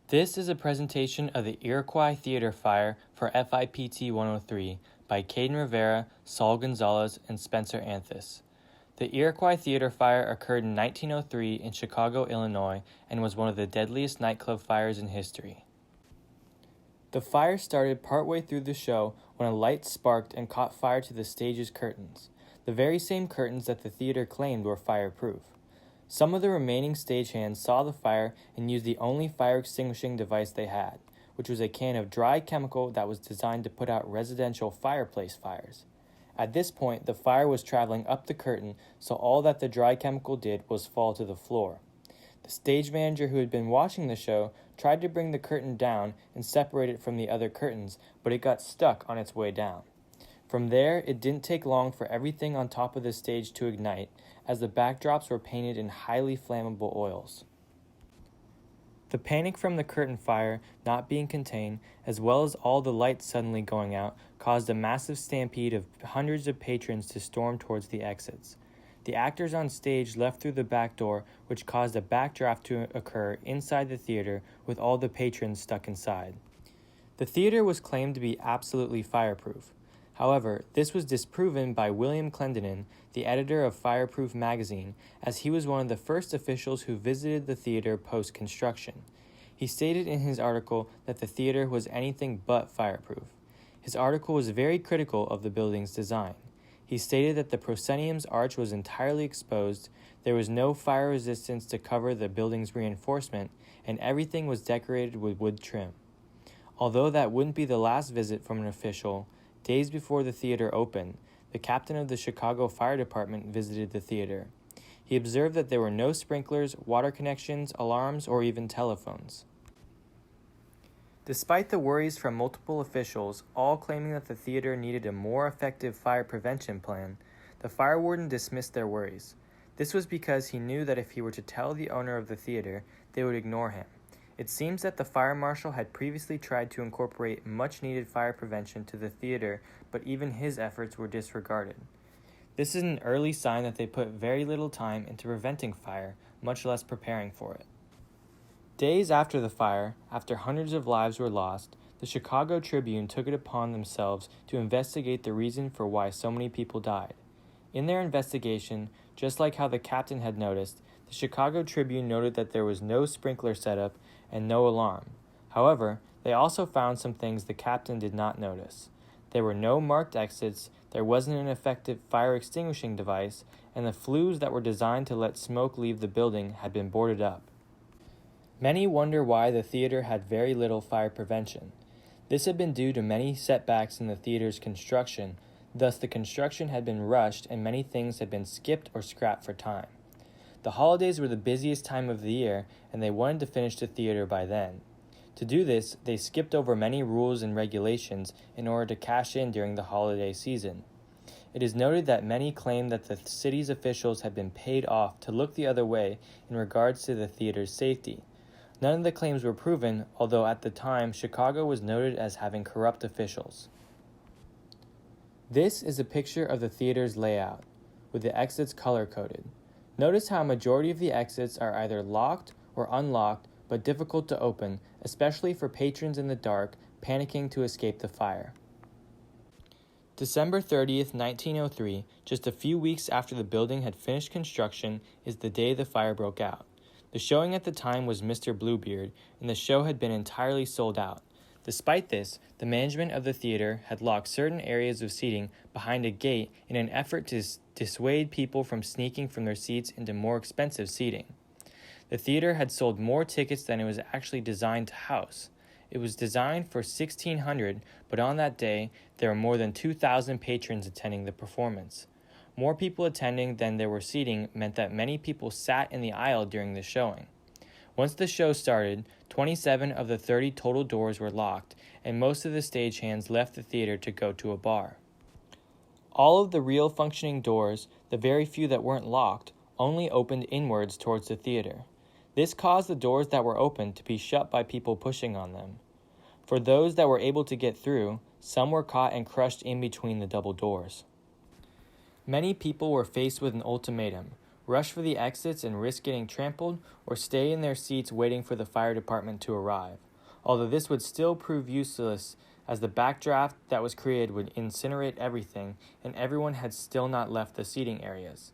This is a presentation of the Iroquois Theater Fire for FIPT 103 by Caden Rivera, Saul Gonzalez, and Spencer Anthus. The Iroquois Theater Fire occurred in 1903 in Chicago, Illinois, and was one of the deadliest nightclub fires in history. The fire started partway through the show when a light sparked and caught fire to the stage's curtains, the very same curtains that the theater claimed were fireproof. Some of the remaining stagehands saw the fire and used the only fire extinguishing device they had, which was a can of dry chemical that was designed to put out residential fireplace fires. At this point, the fire was traveling up the curtain, so all that the dry chemical did was fall to the floor. The stage manager who had been watching the show tried to bring the curtain down and separate it from the other curtains, but it got stuck on its way down. From there, it didn't take long for everything on top of the stage to ignite, as the backdrops were painted in highly flammable oils. The panic from the curtain fire not being contained, as well as all the lights suddenly going out, caused a massive stampede of hundreds of patrons to storm towards the exits. The actors on stage left through the back door, which caused a backdraft to occur inside the theater with all the patrons stuck inside. The theater was claimed to be absolutely fireproof. However, this was disproven by William Clendenin, the editor of Fireproof magazine, as he was one of the first officials who visited the theater post-construction. He stated in his article that the theater was anything but fireproof. His article was very critical of the building's design. He stated that the proscenium's arch was entirely exposed, there was no fire resistance to cover the building's reinforcement, and everything was decorated with wood trim. Although that wouldn't be the last visit from an official, days before the theater opened, the captain of the Chicago Fire Department visited the theater. He observed that there were no sprinklers, water connections, alarms, or even telephones. Despite the worries from multiple officials, all claiming that the theater needed a more effective fire prevention plan, the fire warden dismissed their worries. This was because he knew that if he were to tell the owner of the theater, they would ignore him. It seems that the fire marshal had previously tried to incorporate much-needed fire prevention to the theater, but even his efforts were disregarded. This is an early sign that they put very little time into preventing fire, much less preparing for it. Days after the fire, after hundreds of lives were lost, the Chicago Tribune took it upon themselves to investigate the reason for why so many people died. In their investigation, just like how the captain had noticed, the Chicago Tribune noted that there was no sprinkler setup and no alarm. However, they also found some things the captain did not notice. There were no marked exits, there wasn't an effective fire extinguishing device, and the flues that were designed to let smoke leave the building had been boarded up. Many wonder why the theater had very little fire prevention. This had been due to many setbacks in the theater's construction, thus the construction had been rushed and many things had been skipped or scrapped for time. The holidays were the busiest time of the year, and they wanted to finish the theater by then. To do this, they skipped over many rules and regulations in order to cash in during the holiday season. It is noted that many claim that the city's officials had been paid off to look the other way in regards to the theater's safety. None of the claims were proven, although at the time, Chicago was noted as having corrupt officials. This is a picture of the theater's layout, with the exits color-coded. Notice how a majority of the exits are either locked or unlocked, but difficult to open, especially for patrons in the dark, panicking to escape the fire. December 30th, 1903, just a few weeks after the building had finished construction, is the day the fire broke out. The showing at the time was Mr. Bluebeard, and the show had been entirely sold out. Despite this, the management of the theater had locked certain areas of seating behind a gate in an effort to dissuade people from sneaking from their seats into more expensive seating. The theater had sold more tickets than it was actually designed to house. It was designed for 1,600, but on that day, there were more than 2,000 patrons attending the performance. More people attending than there were seating meant that many people sat in the aisle during the showing. Once the show started, 27 of the 30 total doors were locked, and most of the stagehands left the theater to go to a bar. All of the real functioning doors, the very few that weren't locked, only opened inwards towards the theater. This caused the doors that were open to be shut by people pushing on them. For those that were able to get through, some were caught and crushed in between the double doors. Many people were faced with an ultimatum: rush for the exits and risk getting trampled, or stay in their seats waiting for the fire department to arrive, although this would still prove useless as the backdraft that was created would incinerate everything and everyone had still not left the seating areas.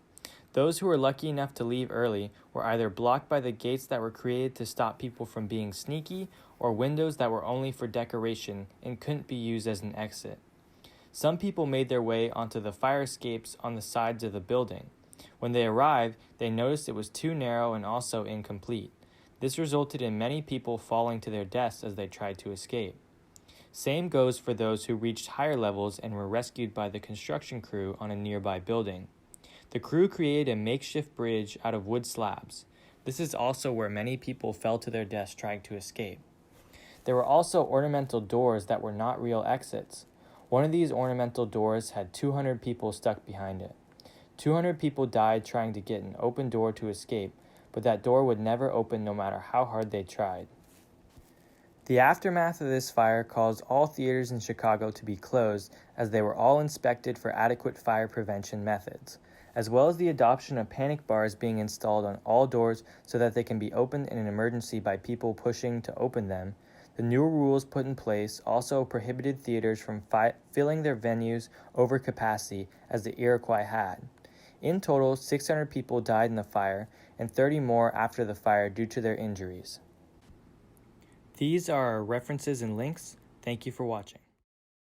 Those who were lucky enough to leave early were either blocked by the gates that were created to stop people from being sneaky or windows that were only for decoration and couldn't be used as an exit. Some people made their way onto the fire escapes on the sides of the building. When they arrived, they noticed it was too narrow and also incomplete. This resulted in many people falling to their deaths as they tried to escape. Same goes for those who reached higher levels and were rescued by the construction crew on a nearby building. The crew created a makeshift bridge out of wood slabs. This is also where many people fell to their deaths trying to escape. There were also ornamental doors that were not real exits. One of these ornamental doors had 200 people stuck behind it. 200 people died trying to get an open door to escape, but that door would never open no matter how hard they tried. The aftermath of this fire caused all theaters in Chicago to be closed as they were all inspected for adequate fire prevention methods, as well as the adoption of panic bars being installed on all doors so that they can be opened in an emergency by people pushing to open them. The new rules put in place also prohibited theaters from filling their venues over capacity as the Iroquois had. In total, 600 people died in the fire and 30 more after the fire due to their injuries. These are our references and links. Thank you for watching.